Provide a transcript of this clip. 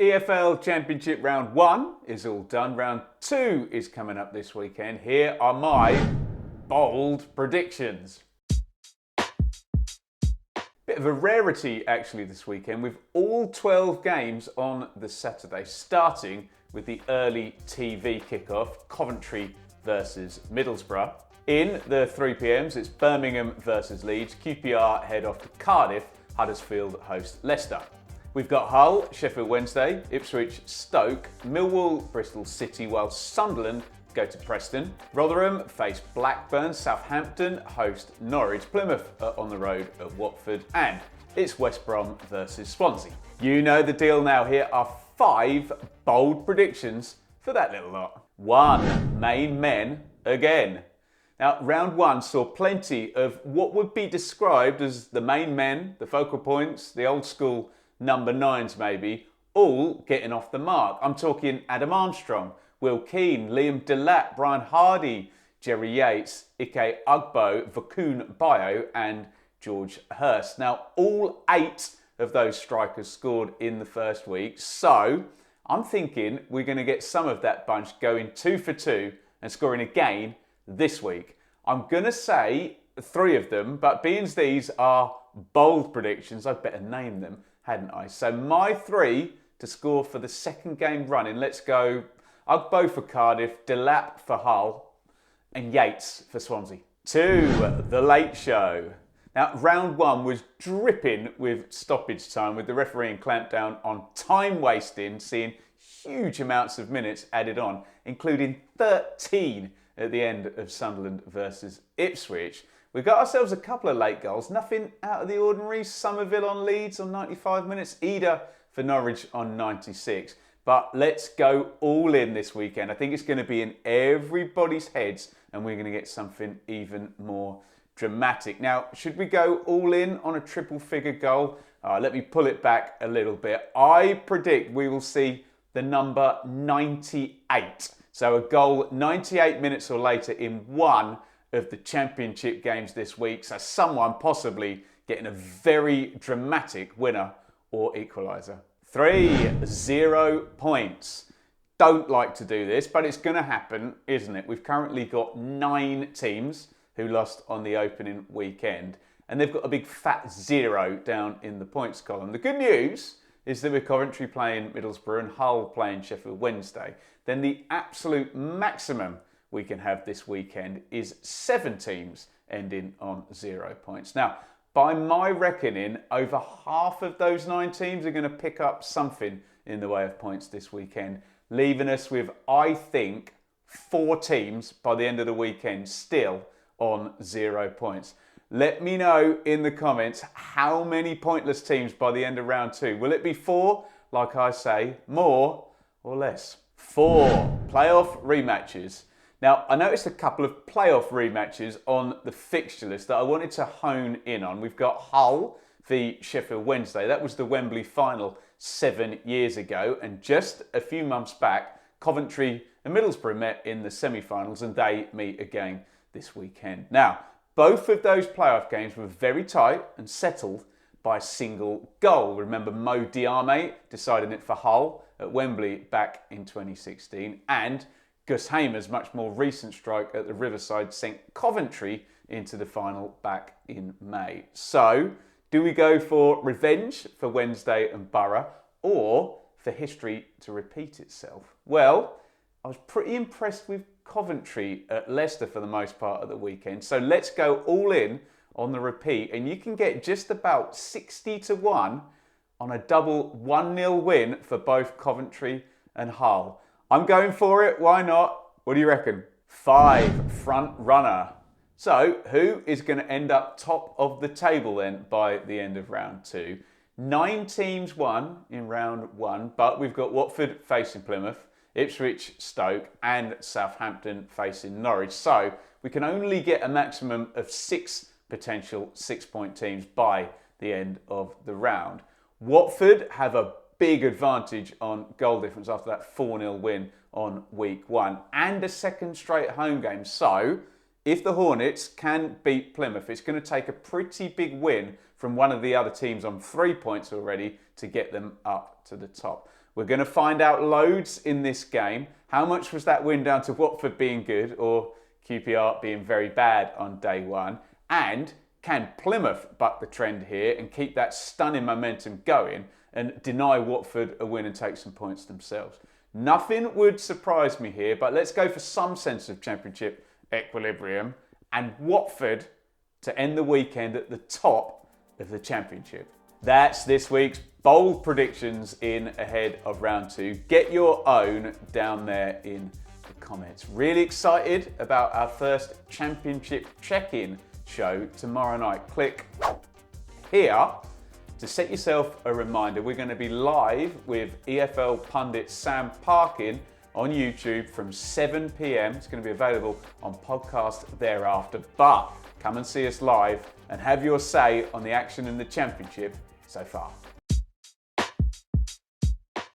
EFL Championship round 1 is all done. Round 2 is coming up this weekend. Here are my bold predictions. Bit of a rarity actually this weekend with all 12 games on the Saturday, starting with the early TV kickoff, Coventry versus Middlesbrough. In the 3 p.m s, it's Birmingham versus Leeds, QPR head off to Cardiff, Huddersfield host Leicester. We've got Hull, Sheffield Wednesday, Ipswich, Stoke, Millwall, Bristol City, while Sunderland go to Preston. Rotherham face Blackburn, Southampton host Norwich, Plymouth are on the road at Watford, and it's West Brom versus Swansea. You know the deal now. Here are 5 bold predictions for that little lot. 1. Main men again. Now, round 1 saw plenty of what would be described as the main men, the focal points, the old school number 9s maybe, all getting off the mark. I'm talking Adam Armstrong, Will Keane, Liam Delap, Brian Hardy, Jerry Yates, Ike Ugbo, Vakun Bio and George Hurst. Now, all 8 of those strikers scored in the first week, so I'm thinking we're going to get some of that bunch going 2 for 2 and scoring again this week. I'm going to say 3 of them, but being these are bold predictions, I'd better name them, hadn't I? So my 3 to score for the second game running, let's go Ugbo for Cardiff, Delap for Hull and Yates for Swansea. 2, The Late Show. Now, round 1 was dripping with stoppage time, with the refereeing clampdown on time wasting, seeing huge amounts of minutes added on, including 13 at the end of Sunderland versus Ipswich. We got ourselves a couple of late goals, nothing out of the ordinary. Somerville on Leeds on 95 minutes, Eder for Norwich on 96. But let's go all in this weekend. I think it's going to be in everybody's heads and we're going to get something even more dramatic. Now, should we go all in on a triple figure goal? Let me pull it back a little bit. I predict we will see the number 98. So a goal 98 minutes or later in one of the championship games this week. So someone possibly getting a very dramatic winner or equaliser. 3, 0 points. Don't like to do this, but it's going to happen, isn't it? We've currently got 9 teams who lost on the opening weekend, and they've got a big fat 0 down in the points column. The good news is that with Coventry playing Middlesbrough and Hull playing Sheffield Wednesday, then the absolute maximum we can have this weekend is 7 teams ending on 0 points. Now, by my reckoning, over half of those 9 teams are going to pick up something in the way of points this weekend, leaving us with, I think, 4 teams by the end of the weekend still on 0 points. Let me know in the comments how many pointless teams by the end of round 2. Will it be 4, like I say, more or less? 4, playoff rematches. Now, I noticed a couple of playoff rematches on the fixture list that I wanted to hone in on. We've got Hull v Sheffield Wednesday. That was the Wembley final 7 years ago. And just a few months back, Coventry and Middlesbrough met in the semi-finals and they meet again this weekend. Now, both of those playoff games were very tight and settled by a single goal. Remember Mo Diame deciding it for Hull at Wembley back in 2016, and Gus Hamer's much more recent strike at the Riverside sent Coventry into the final back in May. So, do we go for revenge for Wednesday and Borough, or for history to repeat itself? Well, I was pretty impressed with Coventry at Leicester for the most part of the weekend. So let's go all in on the repeat, and you can get just about 60 to 1 on a double 1-0 win for both Coventry and Hull. I'm going for it, why not? What do you reckon? 5, front runner. So, who is going to end up top of the table then by the end of round 2? 9 teams won in round 1, but we've got Watford facing Plymouth, Ipswich, Stoke and Southampton facing Norwich. So, we can only get a maximum of 6 potential 6-point teams by the end of the round. Watford have a big advantage on goal difference after that 4-0 win on week 1 and a second straight home game. So, if the Hornets can beat Plymouth, it's going to take a pretty big win from one of the other teams on 3 points already to get them up to the top. We're going to find out loads in this game. How much was that win down to Watford being good or QPR being very bad on day one? And can Plymouth buck the trend here and keep that stunning momentum going and deny Watford a win and take some points themselves? Nothing would surprise me here, but let's go for some sense of Championship equilibrium and Watford to end the weekend at the top of the Championship. That's this week's bold predictions in ahead of round 2. Get your own down there in the comments. Really excited about our first Championship check-in show tomorrow night. Click here to set yourself a reminder. We're going to be live with EFL pundit Sam Parkin on YouTube from 7 p.m. It's going to be available on podcast thereafter. But come and see us live and have your say on the action in the Championship so far.